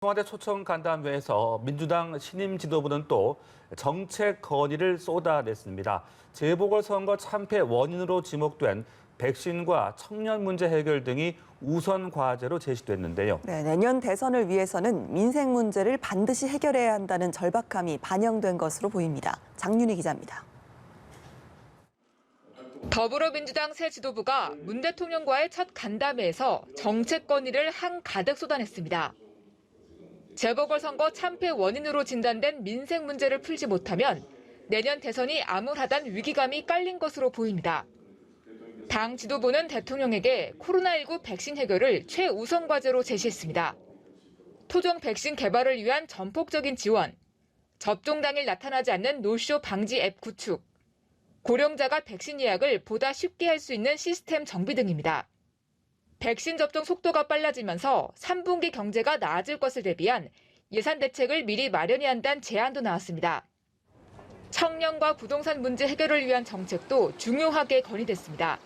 청와대 초청 간담회에서 민주당 신임 지도부는 또 정책 건의를 쏟아냈습니다. 재보궐선거 참패 원인으로 지목된 백신과 청년 문제 해결 등이 우선 과제로 제시됐는데요. 네, 내년 대선을 위해서는 민생 문제를 반드시 해결해야 한다는 절박함이 반영된 것으로 보입니다. 장윤희 기자입니다. 더불어민주당 새 지도부가 문 대통령과의 첫 간담회에서 정책 건의를 한가득 쏟아냈습니다. 재보궐선거 참패 원인으로 진단된 민생 문제를 풀지 못하면 내년 대선이 암울하단 위기감이 깔린 것으로 보입니다. 당 지도부는 대통령에게 코로나19 백신 해결을 최우선 과제로 제시했습니다. 토종 백신 개발을 위한 전폭적인 지원, 접종 당일 나타나지 않는 노쇼 방지 앱 구축, 고령자가 백신 예약을 보다 쉽게 할 수 있는 시스템 정비 등입니다. 백신 접종 속도가 빨라지면서 3분기 경제가 나아질 것을 대비한 예산 대책을 미리 마련해야 한다는 제안도 나왔습니다. 청년과 부동산 문제 해결을 위한 정책도 중요하게 건의됐습니다.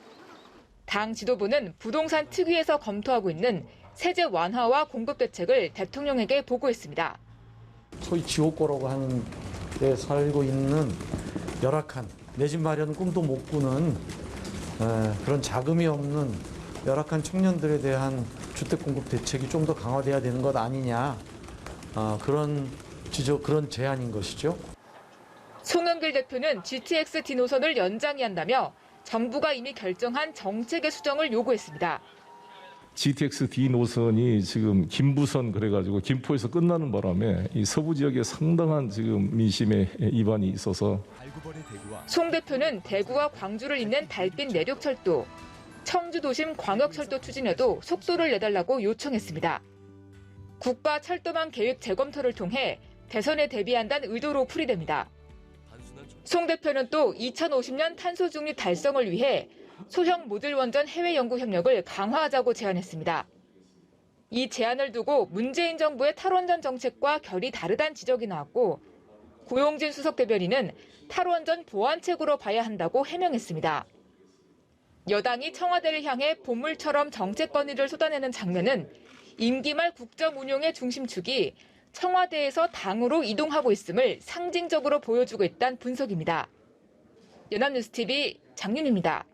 당 지도부는 부동산 특위에서 검토하고 있는 세제 완화와 공급 대책을 대통령에게 보고했습니다. 소위 지옥고라고 하는 데 살고 있는 열악한 내 집 마련 꿈도 못 꾸는 그런 자금이 없는 열악한 청년들에 대한 주택 공급 대책이 좀 더 강화돼야 되는 것 아니냐, 그런 제안인 것이죠. 송영길 대표는 GTX-D 노선을 연장해야 한다며 정부가 이미 결정한 정책의 수정을 요구했습니다. GTX-D 노선이 지금 김부선 그래가지고 김포에서 끝나는 바람에 이 서부 지역에 상당한 지금 민심의 이반이 있어서. 송 대표는 대구와 광주를 잇는 달빛 내륙철도, 청주 도심 광역철도 추진에도 속도를 내달라고 요청했습니다. 국가 철도망 계획 재검토를 통해 대선에 대비한다는 의도로 풀이됩니다. 송 대표는 또 2050년 탄소 중립 달성을 위해 소형 모듈 원전 해외 연구 협력을 강화하자고 제안했습니다. 이 제안을 두고 문재인 정부의 탈원전 정책과 결이 다르다는 지적이 나왔고, 고용진 수석 대변인은 탈원전 보완책으로 봐야 한다고 해명했습니다. 여당이 청와대를 향해 보물처럼 정책 건의를 쏟아내는 장면은 임기 말 국정 운용의 중심축이 청와대에서 당으로 이동하고 있음을 상징적으로 보여주고 있다는 분석입니다. 연합뉴스TV 장윤희입니다.